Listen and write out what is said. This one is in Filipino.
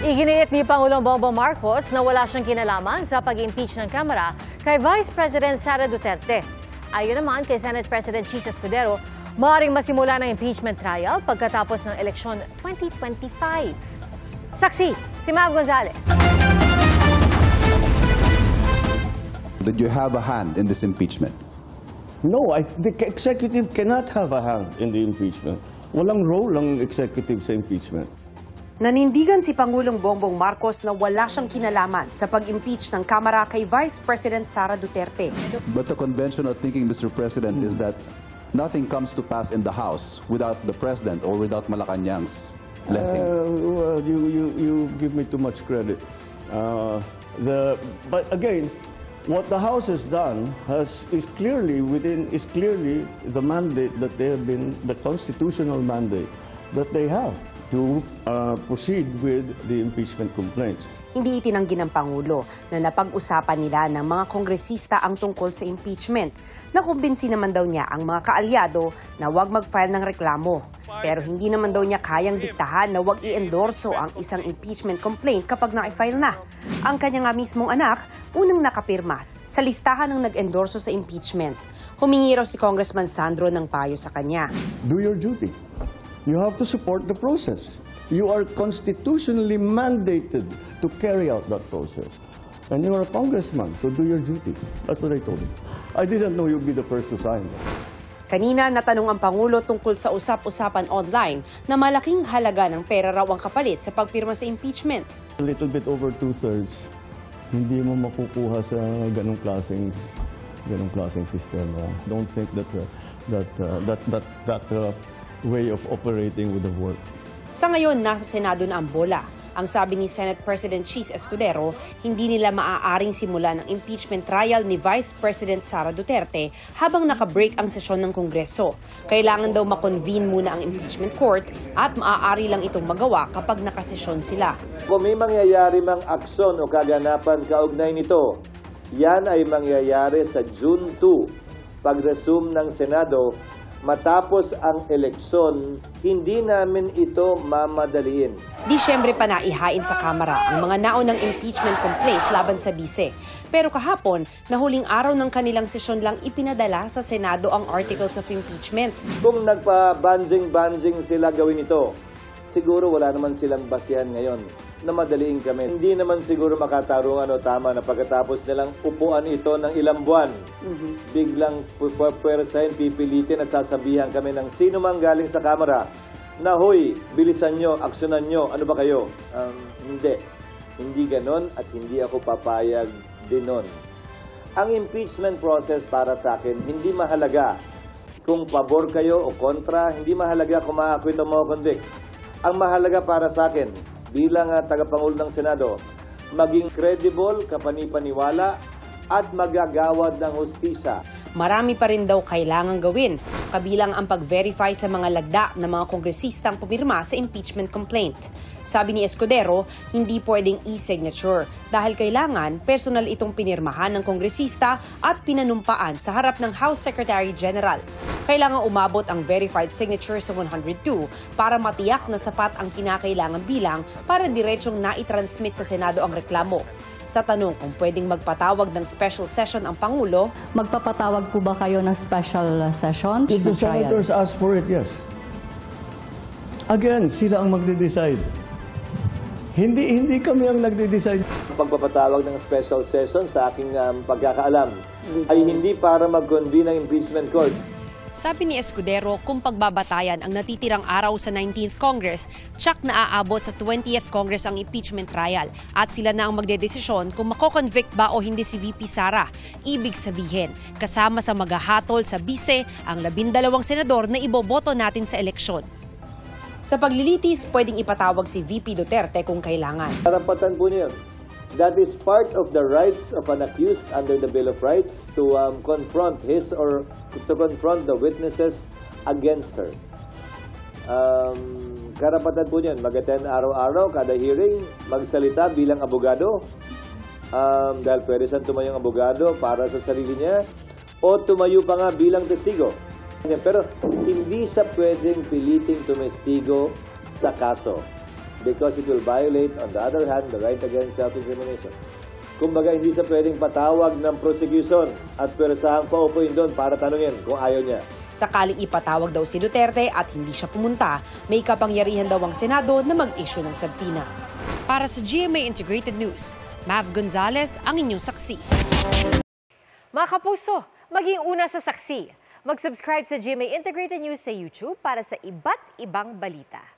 Iginiit ni Pangulong Bongbong Marcos na wala siyang kinalaman sa pag-impeach ng Kamara kay Vice President Sara Duterte. Ayon naman kay Senate President Chis Escudero, maaaring masimula ng impeachment trial pagkatapos ng eleksyon 2025. Saksi, si Mav Gonzalez. Did you have a hand in this impeachment? No, the executive cannot have a hand in the impeachment. Walang role ang executive sa impeachment. Nanindigan si Pangulong Bongbong Marcos na wala siyang kinalaman sa pag-impeach ng Kamara kay Vice President Sara Duterte. But the conventional thinking, Mr. President, is that nothing comes to pass in the House without the President or without Malacanang's blessing. Well, you give me too much credit. But again, what the House has done is clearly the mandate that they have been, the constitutional mandate that they have to proceed with the impeachment complaints. Hindi itinanggi ng Pangulo na napag-usapan nila ng mga kongresista ang tungkol sa impeachment. Nakumbinsi naman daw niya ang mga kaalyado na huwag mag-file ng reklamo. Pero hindi naman daw niya kayang diktahan na huwag i-endorso ang isang impeachment complaint kapag na-file na. Ang kanya nga mismong anak, unang nakapirma sa listahan ng nag-endorso sa impeachment. Humingi raw si Congressman Sandro ng payo sa kanya. Do your duty. You have to support the process. You are constitutionally mandated to carry out that process. And you are a congressman, so do your duty. That's what I told him. I didn't know you'd be the first to sign. Kanina, natanong ang Pangulo tungkol sa usap-usapan online na malaking halaga ng pera raw ang kapalit sa pagpirma sa impeachment. A little bit over 2/3, hindi mo makukuha sa ganong klaseng sistema. Don't think that way of operating would have worked. Sa ngayon, nasa Senado na ang bola. Ang sabi ni Senate President Chis Escudero, hindi nila maaaring simulan ang impeachment trial ni Vice President Sara Duterte habang naka-break ang sesyon ng Kongreso. Kailangan daw makonvene muna ang impeachment court at maaari lang itong magawa kapag nakasesyon sila. Kung may mangyayari mang aksyon o kaganapan kaugnay nito, yan ay mangyayari sa June 2, pag-resume ng Senado. Matapos ang eleksyon, hindi namin ito mamadaliin. Disyembre pa na ihain sa Kamara ang mga naunang impeachment complaint laban sa bise. Pero kahapon, na huling araw ng kanilang sesyon lang ipinadala sa Senado ang articles of impeachment. Kung nagpa-banjing sila gawin ito, siguro wala naman silang basihan ngayon na madaliin kami. Hindi naman siguro makatarungan o tama na pagkatapos nilang upuan ito ng ilang buwan. Biglang pwersahin, pipilitin at sasabihan kami ng sino mang galing sa Kamara na, hoy, bilisan nyo, aksyonan nyo, ano ba kayo? Hindi. Hindi ganon at hindi ako papayag din nun. Ang impeachment process para sa akin, hindi mahalaga kung pabor kayo o kontra, hindi mahalaga kung ma-acquit o ma-convict. Ang mahalaga para sa akin, bilang tagapangulo ng Senado, maging credible, kapanipaniwala, at magagawad ng hustisya. Marami pa rin daw kailangang gawin, kabilang ang pag-verify sa mga lagda ng mga kongresistang pumirma sa impeachment complaint. Sabi ni Escudero, hindi pwedeng e-signature dahil kailangan personal itong pinirmahan ng kongresista at pinanumpaan sa harap ng House Secretary General. Kailangan umabot ang verified signature sa 102 para matiyak na sapat ang kinakailangan bilang para diretsong naitransmit sa Senado ang reklamo. Sa tanong kung pwedeng magpatawag ng special session ang Pangulo, magpapatawag po ba kayo ng special session? If the senators ask for it, yes. Again, sila ang magde-decide. Hindi kami ang nagde-decide. Pagpapatawag ng special session sa aking pagkakaalam ay hindi para mag-convene ng impeachment court. Sabi ni Escudero, kung pagbabatayan ang natitirang araw sa 19th Congress, tsak na aabot sa 20th Congress ang impeachment trial at sila na ang magdedesisyon kung mako-convict ba o hindi si VP Sara. Ibig sabihin, kasama sa maghahatol sa bise ang 12 senador na iboboto natin sa eleksyon. Sa paglilitis, pwedeng ipatawag si VP Duterte kung kailangan. Karapatan po niya. That is part of the rights of an accused under the Bill of Rights to confront his or to confront the witnesses against her. Karapatan po niyan, mag-attend araw-araw, kada hearing, magsalita bilang abogado. Dahil pwede siyang tumayo ang abogado para sa sarili niya o tumayo pa nga bilang testigo. Pero hindi siya pwedeng piliting tumestigo sa kaso. because it will violate, on the other hand, the right against self-incrimination. Kumbaga, hindi siya pwedeng patawag ng prosecution at pwersahang paupuin doon para tanungin kung ayaw niya. Sakaling ipatawag daw si Duterte at hindi siya pumunta, may kapangyarihan daw ang Senado na mag-issue ng subpoena. Para sa GMA Integrated News, Mav Gonzalez ang inyong saksi. Mga kapuso, maging una sa saksi. Mag-subscribe sa GMA Integrated News sa YouTube para sa iba't ibang balita.